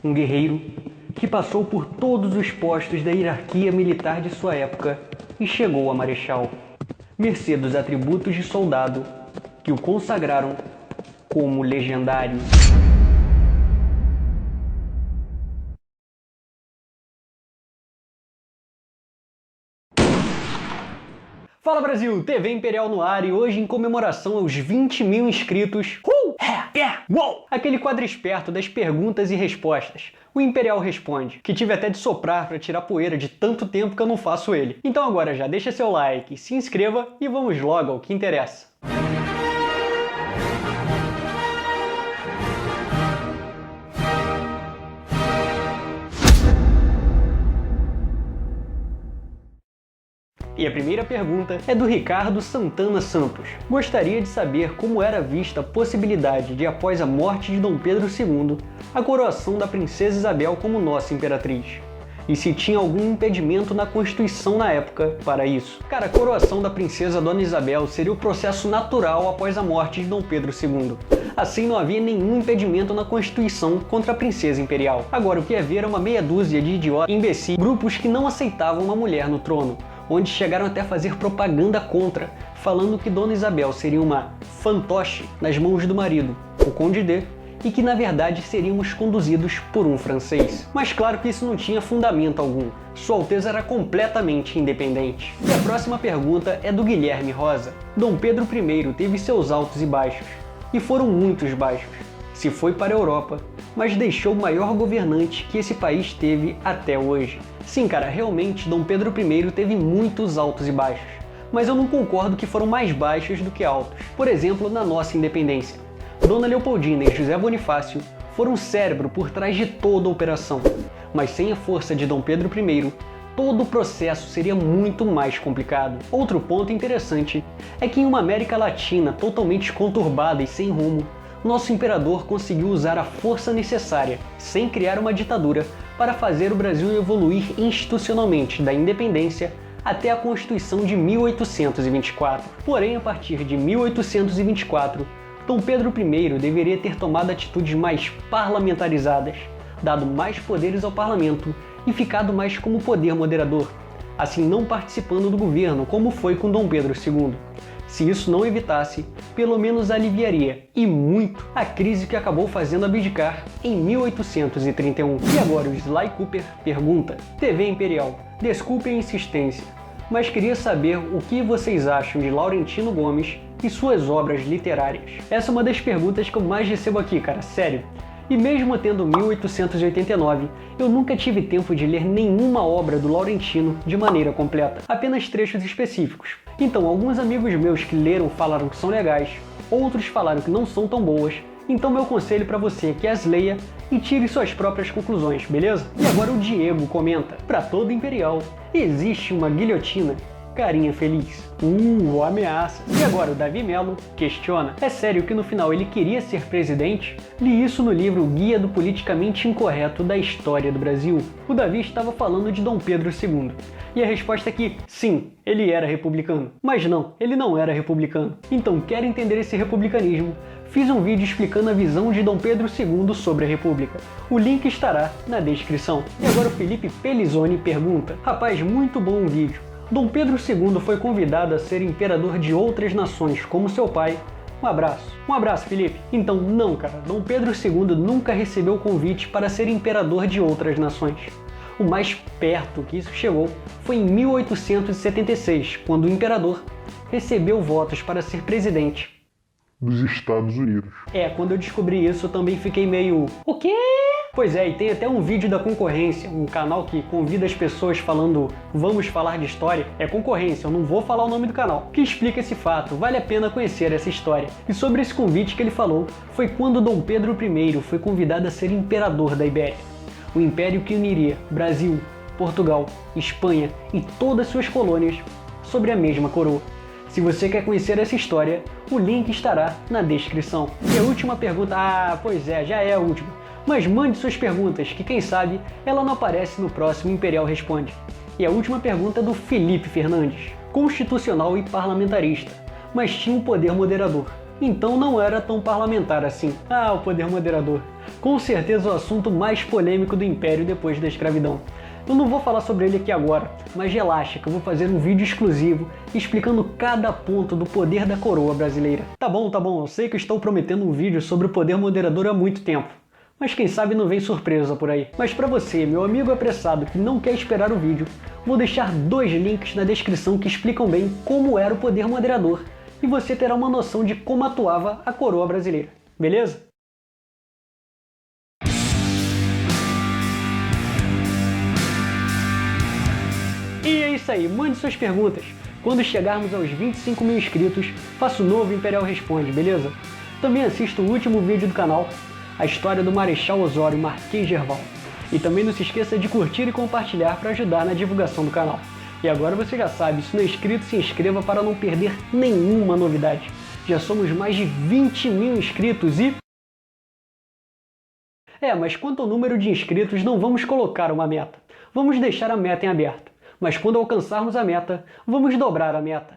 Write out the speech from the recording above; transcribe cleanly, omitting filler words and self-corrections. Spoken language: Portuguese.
Um guerreiro que passou por todos os postos da hierarquia militar de sua época e chegou a marechal, mercê dos atributos de soldado que o consagraram como legendário. Fala Brasil, TV Imperial no ar e hoje em comemoração aos 20 mil inscritos, aquele quadro esperto das perguntas e respostas, o Imperial Responde, que tive até de soprar para tirar poeira de tanto tempo que eu não faço ele. Então agora já deixa seu like, se inscreva e vamos logo ao que interessa. E a primeira pergunta é do Ricardo Santana Santos. Gostaria de saber como era vista a possibilidade de, após a morte de Dom Pedro II, a coroação da Princesa Isabel como nossa imperatriz. E se tinha algum impedimento na Constituição na época para isso. Cara, a coroação da Princesa Dona Isabel seria o processo natural após a morte de Dom Pedro II. Assim, não havia nenhum impedimento na Constituição contra a Princesa Imperial. Agora, o que havia era uma meia dúzia de idiotas, imbecis, grupos que não aceitavam uma mulher no trono, onde chegaram até a fazer propaganda contra, falando que Dona Isabel seria uma fantoche nas mãos do marido, o Conde D, e que na verdade seríamos conduzidos por um francês. Mas claro que isso não tinha fundamento algum, Sua Alteza era completamente independente. E a próxima pergunta é do Guilherme Rosa. Dom Pedro I teve seus altos e baixos, e foram muitos baixos. Se foi para a Europa, mas deixou o maior governante que esse país teve até hoje. Sim, cara, realmente Dom Pedro I teve muitos altos e baixos, mas eu não concordo que foram mais baixos do que altos. Por exemplo, na nossa independência, Dona Leopoldina e José Bonifácio foram o cérebro por trás de toda a operação, mas sem a força de Dom Pedro I, todo o processo seria muito mais complicado. Outro ponto interessante é que em uma América Latina totalmente conturbada e sem rumo, nosso imperador conseguiu usar a força necessária, sem criar uma ditadura, para fazer o Brasil evoluir institucionalmente da independência até a Constituição de 1824. Porém, a partir de 1824, Dom Pedro I deveria ter tomado atitudes mais parlamentarizadas, dado mais poderes ao parlamento e ficado mais como poder moderador, assim não participando do governo como foi com Dom Pedro II. Se isso não evitasse, pelo menos aliviaria, e muito, a crise que acabou fazendo abdicar em 1831. E agora o Sly Cooper pergunta: TV Imperial, desculpe a insistência, mas queria saber o que vocês acham de Laurentino Gomes e suas obras literárias. Essa é uma das perguntas que eu mais recebo aqui, cara, sério. E mesmo tendo 1889, eu nunca tive tempo de ler nenhuma obra do Laurentino de maneira completa, apenas trechos específicos. Então, alguns amigos meus que leram falaram que são legais, outros falaram que não são tão boas, então meu conselho para você é que as leia e tire suas próprias conclusões, beleza? E agora o Diego comenta: para todo imperial, existe uma guilhotina? Carinha feliz. Ameaça. E agora o Davi Melo questiona: é sério que no final ele queria ser presidente? Li isso no livro Guia do Politicamente Incorreto da História do Brasil. O Davi estava falando de Dom Pedro II. E a resposta é que, sim, ele era republicano. Mas não, ele não era republicano. Então, quer entender esse republicanismo? Fiz um vídeo explicando a visão de Dom Pedro II sobre a República. O link estará na descrição. E agora o Felipe Pelizoni pergunta: rapaz, muito bom o vídeo. Dom Pedro II foi convidado a ser imperador de outras nações, como seu pai. Um abraço. Um abraço, Felipe. Então, não, cara. Dom Pedro II nunca recebeu o convite para ser imperador de outras nações. O mais perto que isso chegou foi em 1876, quando o imperador recebeu votos para ser presidente dos Estados Unidos. Quando eu descobri isso, eu também fiquei meio... O quê? Pois é, e tem até um vídeo da Concorrência, um canal que convida as pessoas falando vamos falar de história. É Concorrência, eu não vou falar o nome do canal, que explica esse fato, vale a pena conhecer essa história. E sobre esse convite que ele falou, foi quando Dom Pedro I foi convidado a ser imperador da Ibéria. O império que uniria Brasil, Portugal, Espanha e todas suas colônias sobre a mesma coroa. Se você quer conhecer essa história, o link estará na descrição. E a última pergunta, pois é, já é a última. Mas mande suas perguntas, que quem sabe ela não aparece no próximo Imperial Responde. E a última pergunta é do Felipe Fernandes. Constitucional e parlamentarista, mas tinha um poder moderador. Então não era tão parlamentar assim. Ah, o poder moderador. Com certeza o assunto mais polêmico do Império depois da escravidão. Eu não vou falar sobre ele aqui agora, mas relaxa que eu vou fazer um vídeo exclusivo explicando cada ponto do poder da coroa brasileira. Tá bom, eu sei que eu estou prometendo um vídeo sobre o poder moderador há muito tempo, mas quem sabe não vem surpresa por aí. Mas para você, meu amigo apressado que não quer esperar o vídeo, vou deixar 2 links na descrição que explicam bem como era o poder moderador e você terá uma noção de como atuava a coroa brasileira, beleza? E é isso aí, mande suas perguntas. Quando chegarmos aos 25 mil inscritos, faço o novo Imperial Responde, beleza? Também assista o último vídeo do canal, a história do Marechal Osório Marquês de Herval. E também não se esqueça de curtir e compartilhar para ajudar na divulgação do canal. E agora você já sabe, se não é inscrito, se inscreva para não perder nenhuma novidade. Já somos mais de 20 mil inscritos e... mas quanto ao número de inscritos, não vamos colocar uma meta. Vamos deixar a meta em aberto. Mas quando alcançarmos a meta, vamos dobrar a meta.